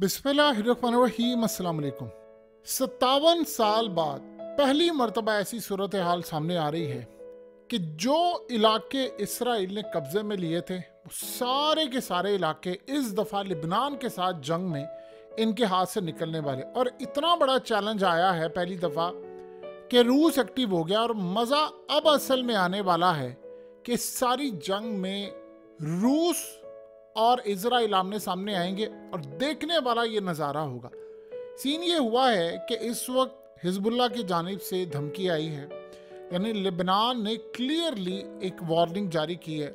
बिस्मिल्लाहिर्रहमानिर्रहीम। अस्सलाम वालेकुम। 57 साल बाद पहली मर्तबा ऐसी सूरत हाल सामने आ रही है कि जो इलाके इसराइल ने कब्जे में लिए थे वो सारे के सारे इलाके इस दफ़ा लिबनान के साथ जंग में इनके हाथ से निकलने वाले। और इतना बड़ा चैलेंज आया है पहली दफ़ा कि रूस एक्टिव हो गया। और मज़ा अब असल में आने वाला है कि सारी जंग में रूस और इजराइल आमने सामने आएंगे और देखने वाला ये नज़ारा होगा। सीन ये हुआ है कि इस वक्त हिजबुल्लाह की जानिब से धमकी आई है, यानी लेबनान ने क्लियरली एक वार्निंग जारी की है।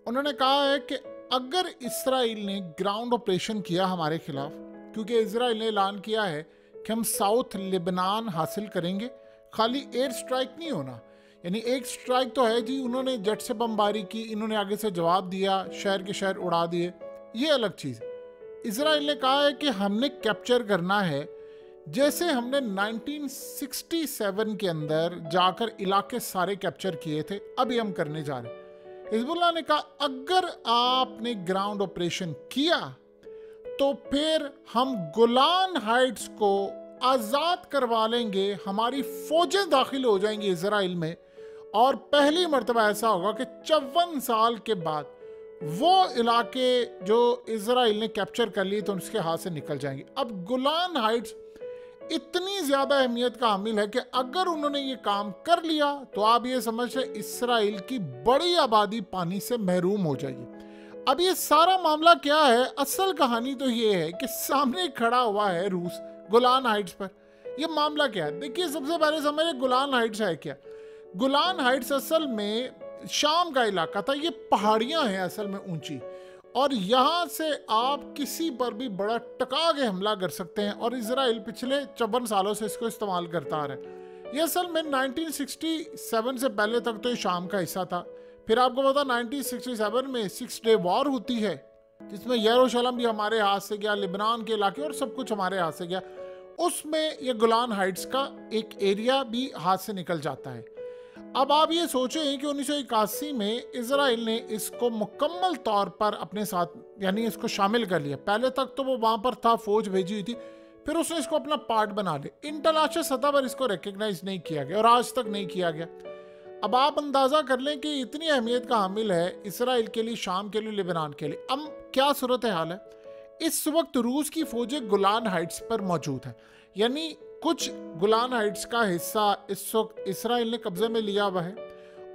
उन्होंने कहा है कि अगर इसराइल ने ग्राउंड ऑपरेशन किया हमारे खिलाफ, क्योंकि इसराइल ने ऐलान किया है कि हम साउथ लेबनान हासिल करेंगे, खाली एयर स्ट्राइक नहीं होना। यानी एक स्ट्राइक तो है जी, उन्होंने जेट से बमबारी की, इन्होंने आगे से जवाब दिया, शहर के शहर उड़ा दिए, ये अलग चीज़। इसराइल ने कहा है कि हमने कैप्चर करना है जैसे हमने 1967 के अंदर जाकर इलाके सारे कैप्चर किए थे, अभी हम करने जा रहे हैं। हिजबुल्लाह ने कहा अगर आपने ग्राउंड ऑपरेशन किया तो फिर हम गोलान हाइट्स को आज़ाद करवा लेंगे, हमारी फौजें दाखिल हो जाएंगी इसराइल में, और पहली मर्तबा ऐसा होगा कि 54 साल के बाद वो इलाके जो इसराइल ने कैप्चर कर लिए तो उसके हाथ से निकल जाएंगे। अब गोलान हाइट्स इतनी ज़्यादा अहमियत का हामिल है कि अगर उन्होंने ये काम कर लिया तो आप ये समझ लें इसराइल की बड़ी आबादी पानी से महरूम हो जाएगी। अब ये सारा मामला क्या है, असल कहानी तो ये है कि सामने खड़ा हुआ है रूस गोलान हाइट्स पर। ये मामला क्या है, देखिए सबसे पहले समझे गोलान हाइट्स है क्या। गोलान हाइट्स असल में शाम का इलाका था, ये पहाड़ियां हैं असल में ऊंची, और यहाँ से आप किसी पर भी बड़ा टका के हमला कर सकते हैं। और इसराइल पिछले 54 सालों से इसको इस्तेमाल करता आ रहा है। ये असल में 1967 से पहले तक तो ये शाम का हिस्सा था। फिर आपको पता 1967 में 6 डे वॉर होती है, जिसमें यरूशलेम भी हमारे हाथ से गया, लिबनान के इलाके और सब कुछ हमारे हाथ से गया। उसमें ये गोलान हाइट्स का एक एरिया भी हाथ से निकल जाता है। अब आप ये सोचें कि 1981 में इसराइल ने इसको मुकम्मल तौर पर अपने साथ, यानी इसको शामिल कर लिया। पहले तक तो वो वहाँ पर था, फौज भेजी हुई थी, फिर उसने इसको अपना पार्ट बना लिया। इंटरनेशनल सतह पर इसको रिकग्नाइज नहीं किया गया और आज तक नहीं किया गया। अब आप अंदाज़ा कर लें कि इतनी अहमियत का हामिल है इसराइल के लिए, शाम के लिए, लिबनान के लिए। अब क्या सूरत हाल है, इस वक्त रूस की फौजें गोलान हाइट्स पर मौजूद हैं, यानी कुछ गोलान हाइट्स का हिस्सा इस वक्त इसराइल ने कब्जे में लिया हुआ है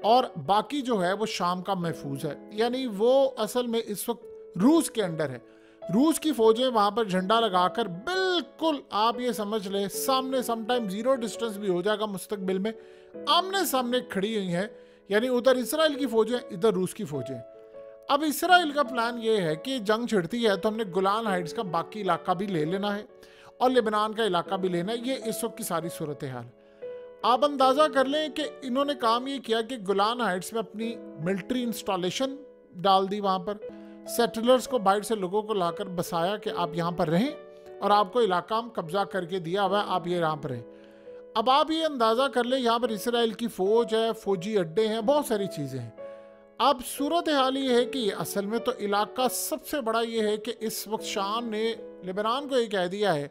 और बाकी जो है वो शाम का महफूज है, यानी वो असल में इस वक्त रूस के अंडर है। रूस की फौजें वहां पर झंडा लगाकर बिल्कुल आप ये समझ लें सामने, समटाइम जीरो डिस्टेंस भी हो जाएगा मुस्तकबिल में, आमने सामने खड़ी हुई हैं। यानी उधर इसराइल की फौजें, इधर रूस की फौजें। अब इसराइल का प्लान ये है कि जंग छिड़ती है तो हमने गोलान हाइट्स का बाकी इलाका भी ले लेना है और लेबनान का इलाका भी लेना है। ये इस वक्त की सारी सूरत हाल। आप अंदाज़ा कर लें कि इन्होंने काम ये किया कि गोलान हाइट्स में अपनी मिलिट्री इंस्टॉलेशन डाल दी, वहाँ पर सेटलर्स को, बाहर से लोगों को लाकर बसाया कि आप यहाँ पर रहें और आपको इलाका हम कब्जा करके दिया हुआ है, आप ये यहाँ पर रहें। अब आप ये अंदाज़ा कर लें यहाँ पर इसराइल की फ़ौज है, फ़ौजी अड्डे हैं, बहुत सारी चीज़ें हैं। अब सूरत हाल ये है कि असल में तो इलाका सबसे बड़ा ये है कि इस वक्त शाम ने लेबनान को ये कह दिया है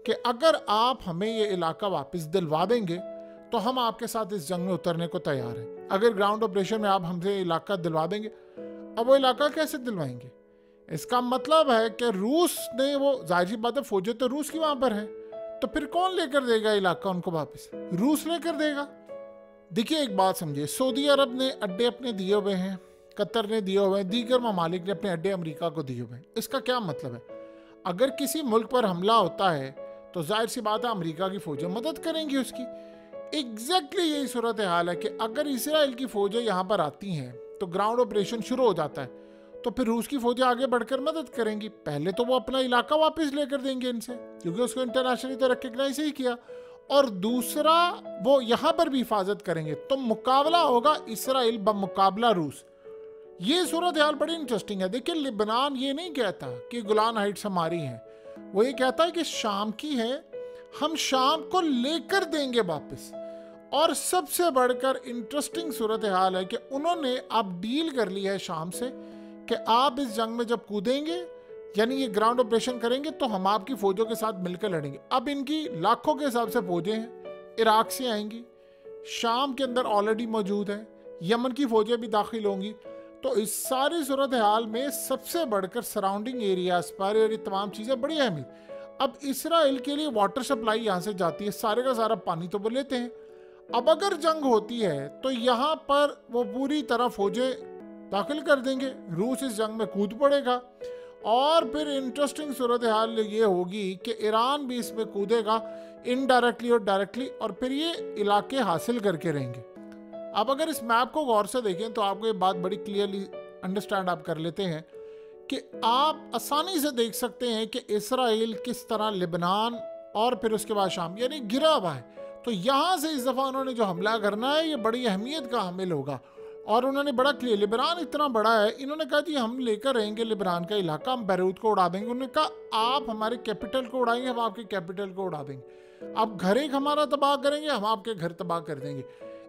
कि अगर आप हमें ये इलाका वापस दिलवा देंगे तो हम आपके साथ इस जंग में उतरने को तैयार हैं, अगर ग्राउंड ऑपरेशन में आप हमसे इलाका दिलवा देंगे। अब वो इलाका कैसे दिलवाएंगे, इसका मतलब है कि रूस ने, वो जाहिर सी बात है फौजें तो रूस की वहाँ पर है, तो फिर कौन लेकर देगा इलाका उनको वापस, रूस लेकर देगा। देखिए एक बात समझिए, सऊदी अरब ने अड्डे अपने दिए हुए हैं, कतर ने दिए हुए हैं, दीगर ममालिक ने अपने अड्डे अमेरिका को दिए हुए हैं। इसका क्या मतलब है, अगर किसी मुल्क पर हमला होता है तो जाहिर सी बात है अमेरिका की फौजें मदद करेंगी उसकी। एग्जैक्टली यही सूरत हाल है कि अगर इसराइल की फौजें यहाँ पर आती हैं तो ग्राउंड ऑपरेशन शुरू हो जाता है, तो फिर रूस की फौजें आगे बढ़कर मदद करेंगी। पहले तो वो अपना इलाका वापस लेकर देंगे इनसे, क्योंकि उसको इंटरनेशनली तो रिकग्नाइज ही किया, और दूसरा वो यहाँ पर भी हिफाजत करेंगे। तो मुकाबला होगा इसराइल बमुकाबला रूस। ये सूरत हाल बड़ी इंटरेस्टिंग है। देखिए लिबनान ये नहीं कहता कि गोलान हाइट्स हमारी हैं, वो ये कहता है कि शाम की है, हम शाम को लेकर देंगे वापस। और सबसे बढ़कर इंटरेस्टिंग सूरत हाल है कि उन्होंने अब डील कर ली है शाम से कि आप इस जंग में जब कूदेंगे यानी ये ग्राउंड ऑपरेशन करेंगे तो हम आपकी फौजों के साथ मिलकर लड़ेंगे। अब इनकी लाखों के हिसाब से फौजें हैं, इराक से आएंगी, शाम के अंदर ऑलरेडी मौजूद है, यमन की फौजें भी दाखिल होंगी। तो इस सारी सूरत हाल में सबसे बढ़कर सराउंडिंग एरियाज पर ये तमाम चीज़ें बड़ी अहमियत। अब इसराइल के लिए वाटर सप्लाई यहाँ से जाती है, सारे का सारा पानी तो वो लेते हैं। अब अगर जंग होती है तो यहाँ पर वो पूरी तरह फौजें दाखिल कर देंगे, रूस इस जंग में कूद पड़ेगा और फिर इंटरेस्टिंग सूरत हाल ये होगी कि ईरान भी इसमें कूदेगा इनडायरेक्टली और डायरेक्टली, और फिर ये इलाके हासिल करके रहेंगे। अब अगर इस मैप को गौर से देखें तो आपको ये बात बड़ी क्लियरली अंडरस्टैंड आप कर लेते हैं कि आप आसानी से देख सकते हैं कि इसराइल किस तरह लेबनान और फिर उसके बाद शाम यानी गिरा हुआ है। तो यहाँ से इस दफ़ा उन्होंने जो हमला करना है ये बड़ी अहमियत का हामिल होगा। और उन्होंने बड़ा क्लियर, लेबनान इतना बड़ा है, इन्होंने कहा जी हम लेकर रहेंगे लेबनान का इलाका, हम बैरूत को उड़ा देंगे। उन्होंने कहा आप हमारे कैपिटल को उड़ाएंगे, हम आपके कैपिटल को उड़ा देंगे। आप घर एक हमारा तबाह करेंगे, हम आपके घर तबाह कर देंगे।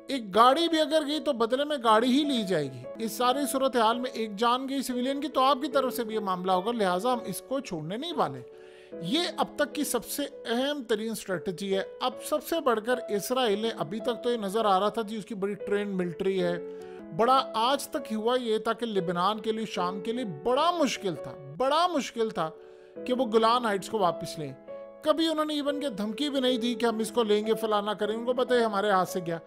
एक गाड़ी भी अगर गई तो बदले में गाड़ी ही ली जाएगी। इस सारी सूरत हाल में एक जान गई सिविलियन की तो आपकी तरफ से भी ये मामला होगा, लिहाजा हम इसको छोड़ने नहीं वाले। ये अब तक की सबसे अहम तरीन स्ट्रेटजी है। अब सबसे बढ़कर इसराइल ने, अभी तक तो ये नजर आ रहा था जी उसकी बड़ी ट्रेन मिलिट्री है, बड़ा आज तक हुआ ये था कि लेबनान के लिए, शाम के लिए बड़ा मुश्किल था कि वो गोलान हाइट्स को वापस लें। कभी उन्होंने इवन के धमकी भी नहीं दी कि हम इसको लेंगे, फलाना करेंगे, उनको पता है हमारे हाथ से गया।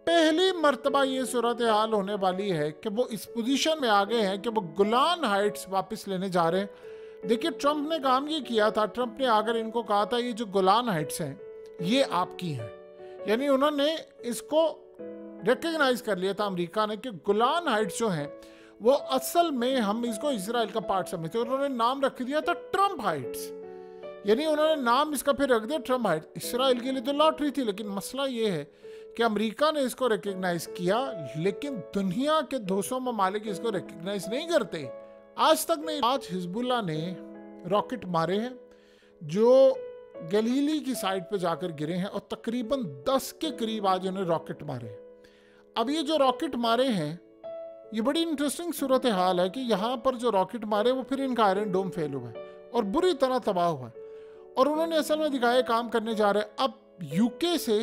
पहली मर्तबा ये सूरत हाल होने वाली है कि वो इस पोजीशन में आ गए हैं कि वो गोलान हाइट्स वापस लेने जा रहे हैं। देखिए ट्रंप ने काम ये किया था, ट्रंप ने आकर इनको कहा था ये जो गोलान हाइट्स हैं ये आपकी हैं, यानी उन्होंने इसको रिकग्नाइज कर लिया था अमेरिका ने कि गोलान हाइट्स जो हैं वो असल में हम इसको इजराइल का पार्ट समझते हैं। उन्होंने नाम रख दिया था ट्रंप हाइट्स, यानी उन्होंने नाम इसका फिर रख दिया ट्रंप हाइट्स। इसराइल के लिए तो लॉटरी थी, लेकिन मसला ये है कि अमेरिका ने इसको रिकग्नाइज किया, लेकिन दुनिया के 200 ममालिक इसको रिकग्नाइज नहीं करते आज तक नहीं। आज हिजबुल्लाह ने रॉकेट मारे हैं जो गलीली की साइड पे जाकर गिरे हैं और तकरीबन 10 के करीब आज उन्हें रॉकेट मारे हैं। अब ये जो रॉकेट मारे हैं ये बड़ी इंटरेस्टिंग सूरत हाल है कि यहाँ पर जो रॉकेट मारे वो फिर इनका आयरन डोम फेल हुआ है और बुरी तरह तबाह हुआ है, और उन्होंने असल में दिखाया काम करने जा रहे हैं। अब यूके से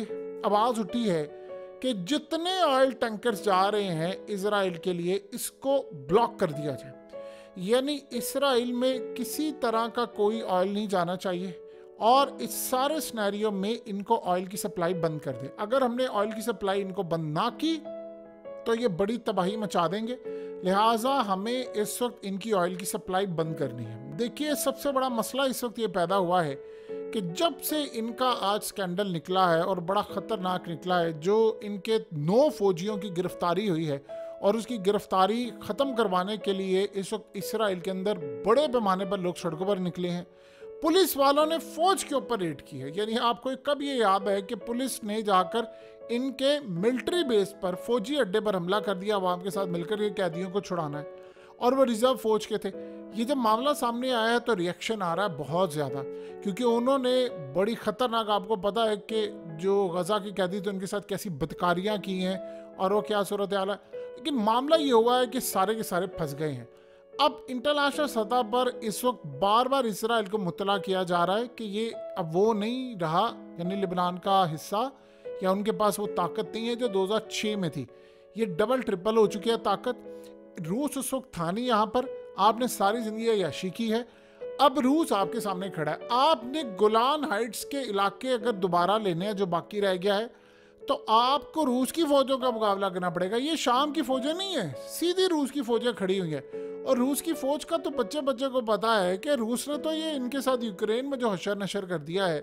आवाज़ उठी है कि जितने ऑयल टैंकर्स जा रहे हैं इजराइल के लिए इसको ब्लॉक कर दिया जाए, यानी इसराइल में किसी तरह का कोई ऑयल नहीं जाना चाहिए और इस सारे सिनेरियो में इनको ऑयल की सप्लाई बंद कर दे। अगर हमने ऑयल की सप्लाई इनको बंद ना की तो ये बड़ी तबाही मचा देंगे, लिहाजा हमें इस वक्त इनकी ऑयल की सप्लाई बंद करनी है। देखिए सबसे बड़ा मसला इस वक्त ये पैदा हुआ है कि जब से इनका आज स्कैंडल निकला है और बड़ा ख़तरनाक निकला है, जो इनके 9 फौजियों की गिरफ्तारी हुई है और उसकी गिरफ्तारी ख़त्म करवाने के लिए इस वक्त इसराइल के अंदर बड़े पैमाने पर लोग सड़कों पर निकले हैं। पुलिस वालों ने फौज के ऊपर रेड की है, यानी आपको कब ये याद है कि पुलिस ने जाकर इनके मिलिट्री बेस पर, फौजी अड्डे पर हमला कर दिया अवाम के साथ मिलकर ये कैदियों को छुड़ाना है, और वो रिजर्व फौज के थे। ये जब मामला सामने आया है तो रिएक्शन आ रहा है बहुत ज़्यादा, क्योंकि उन्होंने बड़ी ख़तरनाक, आपको पता है कि जो गज़ा की कैदी थे उनके साथ कैसी बदकारियाँ की हैं और वो क्या सूरत हाल है। लेकिन मामला ये हुआ है कि सारे के सारे फंस गए हैं। अब इंटरनेशनल सतह पर इस वक्त बार बार इसराइल को मुतला किया जा रहा है कि ये अब वो नहीं रहा, यानी लेबनान का हिस्सा, या उनके पास वो ताकत नहीं है जो 2006 में थी। ये डबल ट्रिपल हो चुकी है ताकत। रूस उस वक्त था नहीं यहाँ पर, आपने सारी जिंदगी अय्याशी की है, अब रूस आपके सामने खड़ा है। आपने गोलान हाइट्स के इलाके अगर दोबारा लेने हैं जो बाकी रह गया है तो आपको रूस की फौजों का मुकाबला करना पड़ेगा। ये शाम की फौजें नहीं है, सीधी रूस की फौजें खड़ी हुई हैं। और रूस की फौज का तो बच्चे बच्चे को पता है कि रूस ने तो ये इनके साथ यूक्रेन में जो हशर नशर कर दिया है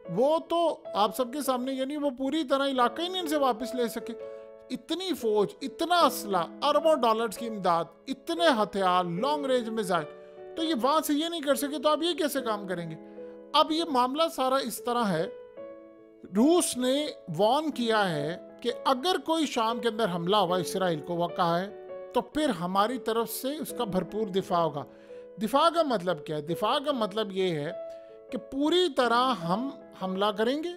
वो तो आप सबके सामने, यानी वो पूरी तरह इलाका ही नहीं इनसे वापस ले सके। इतनी फौज, इतना असला, अरबों डॉलर्स की इमदाद, इतने हथियार, लॉन्ग रेंज मिसाइल, तो ये वहां से ये नहीं कर सके तो आप ये कैसे काम करेंगे। अब ये मामला सारा इस तरह है, रूस ने वार्न किया है कि अगर कोई शाम के अंदर हमला हुआ इसराइल को, वह कहा है, तो फिर हमारी तरफ से उसका भरपूर दिफा होगा। दिफा का मतलब क्या है? दिफा का मतलब ये है कि पूरी तरह हम हमला करेंगे।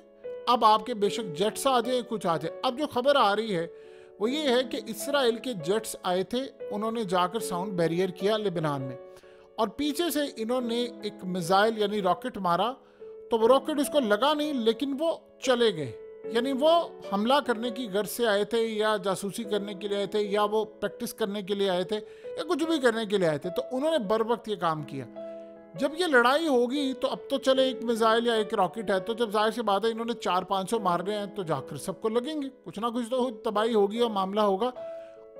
अब आपके बेशक जेट्स आ जाए, कुछ आ जाए। अब जो खबर आ रही है वो ये है कि इसराइल के जेट्स आए थे, उन्होंने जाकर साउंड बैरियर किया लेबनान में, और पीछे से इन्होंने एक मिसाइल यानी रॉकेट मारा, तो वो रॉकेट इसको लगा नहीं, लेकिन वो चले गए। यानी वो हमला करने की गर्ज से आए थे, या जासूसी करने के लिए आए थे, या वो प्रैक्टिस करने के लिए आए थे, या कुछ भी करने के लिए आए थे। तो उन्होंने बर वक्त ये काम किया। जब ये लड़ाई होगी तो अब तो चले एक मिसाइल या एक रॉकेट है, तो जब जाहिर सी बात है इन्होंने 400-500 मार रहे हैं, तो जाकर सबको लगेंगे, कुछ ना कुछ तो तबाही होगी और मामला होगा।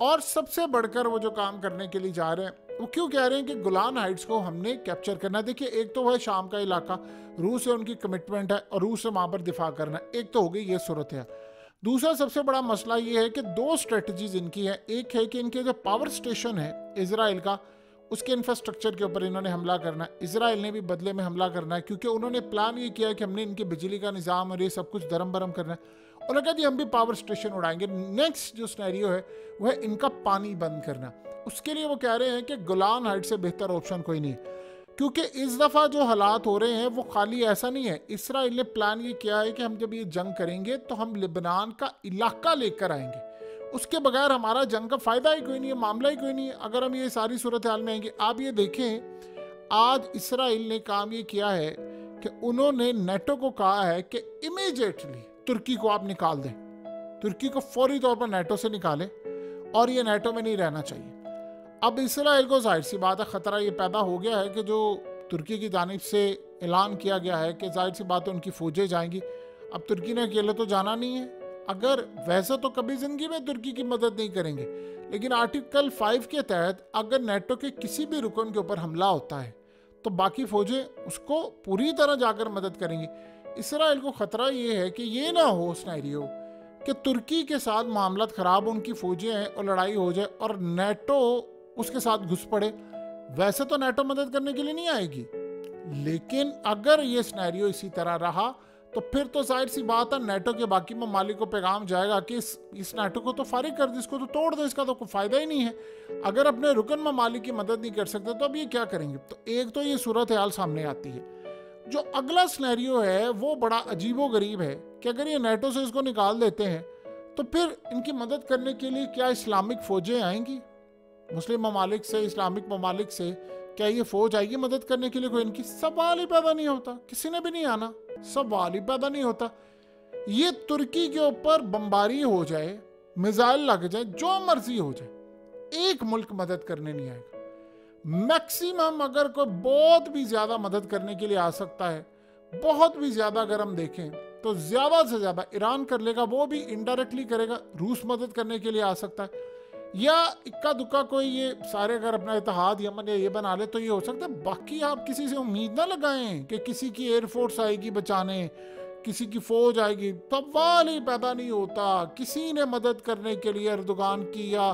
और सबसे बढ़कर वो जो काम करने के लिए जा रहे हैं, वो क्यों कह रहे हैं कि गोलान हाइट्स को हमने कैप्चर करना है। देखिए, एक तो है शाम का इलाका, रूस से उनकी कमिटमेंट है और रूस से वहाँ पर दिफा करना है, एक तो हो गई ये सूरत है। दूसरा सबसे बड़ा मसला ये है कि दो स्ट्रेटजीज इनकी है। एक है कि इनके जो पावर स्टेशन है इजराइल का, उसके इंफ्रास्ट्रक्चर के ऊपर इन्होंने हमला करना है। इजराइल ने भी बदले में हमला करना है, क्योंकि उन्होंने प्लान ये किया कि हमने इनके बिजली का निज़ाम और ये सब कुछ दरम बरम करना है। उन्होंने कहा जी हम भी पावर स्टेशन उड़ाएंगे। नेक्स्ट जो सिनेरियो है वो है इनका पानी बंद करना। उसके लिए वो कह रहे हैं कि गोलान हाइट से बेहतर ऑप्शन कोई नहीं, क्योंकि इस दफ़ा जो हालात हो रहे हैं वो खाली ऐसा नहीं है। इसराइल ने प्लान ये किया है कि हम जब ये जंग करेंगे तो हम लिबनान का इलाका लेकर आएंगे, उसके बगैर हमारा जंग का फ़ायदा ही कोई नहीं है, मामला ही कोई नहीं है अगर हम ये सारी सूरत हाल में आएंगे। आप ये देखें, आज इसराइल ने काम ये किया है कि उन्होंने नेटो को कहा है कि इमीडिएटली तुर्की को आप निकाल दें, तुर्की को फौरी तौर पर नेटो से निकालें और ये नेटो में नहीं रहना चाहिए। अब इसराइल को जाहिर सी बात है ख़तरा ये पैदा हो गया है कि जो तुर्की की जानिब से ऐलान किया गया है कि जाहिर सी बात है उनकी फ़ौजें जाएंगी। अब तुर्की ने अकेले तो जाना नहीं है, अगर वैसे तो कभी ज़िंदगी में तुर्की की मदद नहीं करेंगे, लेकिन आर्टिकल 5 के तहत अगर नेटो के किसी भी रुकन के ऊपर हमला होता है तो बाकी फ़ौजें उसको पूरी तरह जाकर मदद करेंगी। इसराइल को ख़तरा ये है कि ये ना हो सिनेरियो कि तुर्की के साथ मामला ख़राब, उनकी फ़ौजें हैं और लड़ाई हो जाए और नेटो उसके साथ घुस पड़े। वैसे तो नेटो मदद करने के लिए नहीं आएगी, लेकिन अगर ये सिनेरियो इसी तरह रहा तो फिर तो जाहिर सी बात है नेटो के बाकी ममालिक को पैगाम जाएगा कि इस नेटो को तो फारिग कर दो, इसको तो तोड़ दो, इसका तो कोई फ़ायदा ही नहीं है। अगर अपने रुकन ममालिक की मदद नहीं कर सकते तो अब ये क्या करेंगे। तो एक तो ये सूरत हाल सामने आती है। जो अगला सिनेरियो है वो बड़ा अजीबो गरीब है कि अगर ये नेटो से इसको निकाल देते हैं तो फिर इनकी मदद करने के लिए क्या इस्लामिक फ़ौजें आएंगी मुस्लिम ममालिक से, इस्लामिक ममालिक से? क्या ये फ़ौज आएगी मदद करने के लिए? कोई इनकी सवाल ही पैदा नहीं होता, किसी ने भी नहीं आना, सवाल ही पैदा नहीं होता। ये तुर्की के ऊपर बमबारी हो जाए, मिसाइल लग जाए, जो मर्जी हो जाए, एक मुल्क मदद करने नहीं आएगा। मैक्सिमम अगर कोई बहुत भी ज़्यादा मदद करने के लिए आ सकता है, बहुत भी ज़्यादा अगर हम देखें तो ज़्यादा से ज़्यादा ईरान कर लेगा, वो भी इनडायरेक्टली करेगा। रूस मदद करने के लिए आ सकता है, या इक्का दुक्का कोई ये सारे अगर अपना इत्तेहाद यमन या ये बना ले तो ये हो सकता है। बाकी आप किसी से उम्मीद ना लगाएं कि किसी की एयरफोर्स आएगी बचाने, किसी की फ़ौज आएगी, सवाल ही पैदा नहीं होता। किसी ने मदद करने के लिए अर्दोगान की या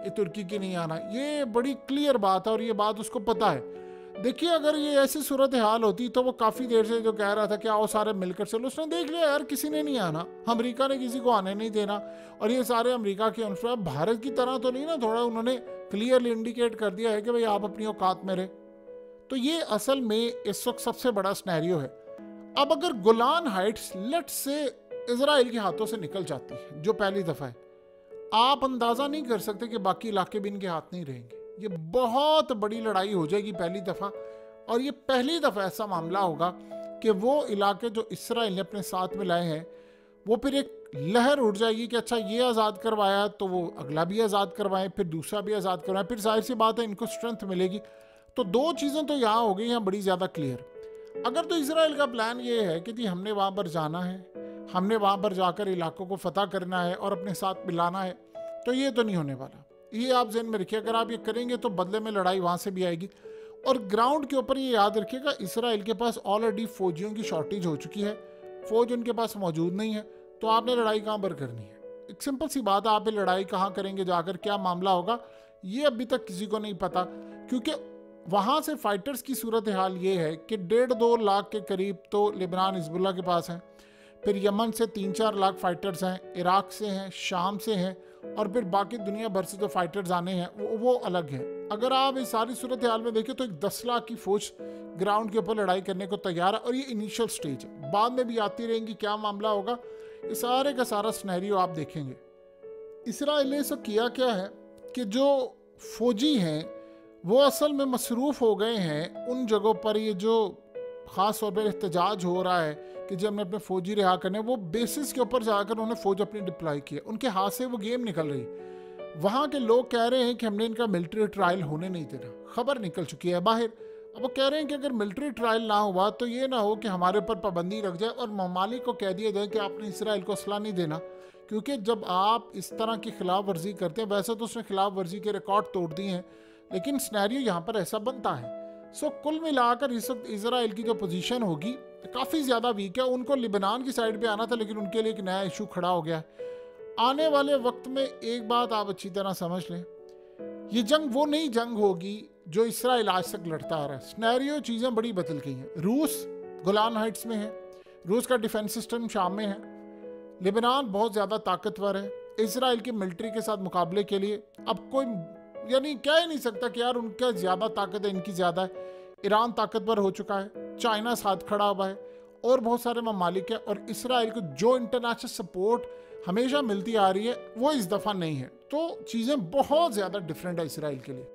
तुर्की की नहीं आना, ये बड़ी क्लियर बात है और ये बात उसको पता है। देखिए, अगर ये ऐसी सूरत हाल होती तो वो काफ़ी देर से जो कह रहा था कि आओ सारे मिलकर चलो, उसने देख लिया यार किसी ने नहीं आना, अमेरिका ने किसी को आने नहीं देना, और ये सारे अमेरिका के अनुसार भारत की तरह तो नहीं ना, थोड़ा उन्होंने क्लियरली इंडिकेट कर दिया है कि भाई आप अपनी औकात में रहे। तो ये असल में इस वक्त सबसे बड़ा सिनेरियो है। अब अगर गोलान हाइट्स लेट से इजराइल के हाथों से निकल जाती है, जो पहली दफ़ा है, आप अंदाज़ा नहीं कर सकते कि बाकी इलाके भी इनके हाथ नहीं रहेंगे। ये बहुत बड़ी लड़ाई हो जाएगी पहली दफ़ा, और ये पहली दफ़ा ऐसा मामला होगा कि वो इलाके जो इसराइल ने अपने साथ में लाए हैं वो फिर एक लहर उठ जाएगी कि अच्छा ये आज़ाद करवाया तो वो अगला भी आज़ाद करवाएं, फिर दूसरा भी आज़ाद करवाएं, फिर जाहिर सी बात है इनको स्ट्रेंथ मिलेगी। तो दो चीज़ें तो यहाँ हो गई हैं बड़ी ज़्यादा क्लियर। अगर तो इसराइल का प्लान ये है कि जी हमने वहाँ पर जाना है, हमने वहाँ पर जाकर इलाकों को फतह करना है और अपने साथ मिलाना है, तो ये तो नहीं होने वाला। ये आप ज़हन में रखिए, अगर आप ये करेंगे तो बदले में लड़ाई वहाँ से भी आएगी। और ग्राउंड के ऊपर ये याद रखिएगा, इसराइल के पास ऑलरेडी फ़ौजियों की शॉर्टेज हो चुकी है, फ़ौज उनके पास मौजूद नहीं है, तो आपने लड़ाई कहाँ पर करनी है? एक सिंपल सी बात है, आप ये लड़ाई कहाँ करेंगे जाकर, क्या मामला होगा, ये अभी तक किसी को नहीं पता। क्योंकि वहाँ से फाइटर्स की सूरत हाल ये है कि 1.5-2 लाख के करीब तो लेबनान हिजबुल्लाह के पास हैं, फिर यमन से 3-4 लाख फाइटर्स हैं, इराक से हैं, शाम से हैं, और फिर बाकी दुनिया भर से जो फाइटर्स आने हैं वो अलग है। अगर आप इस सारी सूरत हाल में देखें तो एक 10 लाख की फौज ग्राउंड के ऊपर लड़ाई करने को तैयार है, और ये इनिशियल स्टेज है, बाद में भी आती रहेंगी, क्या मामला होगा, ये सारे का सारा सिनेरियो आप देखेंगे। इसराइल ने सब किया क्या है कि जो फौजी हैं वो असल में मसरूफ़ हो गए हैं उन जगहों पर, ये जो ख़ास तौर पर एहतजाज हो रहा है कि जब हमने अपने फ़ौजी रिहा करने, वो बेसिस के ऊपर जाकर उन्होंने फ़ौज अपनी डिप्लॉय किया, उनके हाथ से वो गेम निकल रही। वहाँ के लोग कह रहे हैं कि हमने इनका मिलिट्री ट्रायल होने नहीं देना, खबर निकल चुकी है बाहर। अब वो कह रहे हैं कि अगर मिलिट्री ट्रायल ना हुआ तो ये ना हो कि हमारे ऊपर पाबंदी लग जाए और ममालिक को कह दिया जाए कि आपने इसराइल को असला नहीं देना, क्योंकि जब आप इस तरह की खिलाफ वर्जी करते हैं, वैसे तो उसने खिलाफ वर्जी के रिकॉर्ड तोड़ दिए हैं, लेकिन सिनेरियो यहाँ पर ऐसा बनता है। सो कुल मिलाकर इस वक्त इसराइल की जो पोजीशन होगी काफ़ी ज़्यादा वीक है। उनको लिबनान की साइड पे आना था, लेकिन उनके लिए एक नया इशू खड़ा हो गया है। आने वाले वक्त में एक बात आप अच्छी तरह समझ लें, ये जंग वो नई जंग होगी जो इसराइल आज तक लड़ता आ रहा है। सिनेरियो चीज़ें बड़ी बदल गई हैं। रूस गोलान हाइट्स में है, रूस का डिफेंस सिस्टम शाम में है, लिबनान बहुत ज़्यादा ताकतवर है। इसराइल की मिलिट्री के साथ मुकाबले के लिए अब कोई यानी कह ही नहीं सकता कि यार उनका ज़्यादा ताकत है, इनकी ज़्यादा है। ईरान ताकतवर हो चुका है, चाइना साथ खड़ा हुआ है और बहुत सारे ममालिक है, और इसराइल को जो इंटरनेशनल सपोर्ट हमेशा मिलती आ रही है वो इस दफ़ा नहीं है। तो चीज़ें बहुत ज़्यादा डिफरेंट है इसराइल के लिए।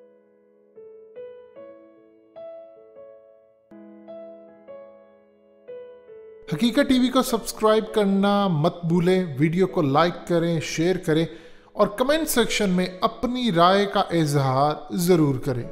हकीकत टीवी को सब्सक्राइब करना मत भूलें, वीडियो को लाइक करें, शेयर करें और कमेंट सेक्शन में अपनी राय का इजहार ज़रूर करें।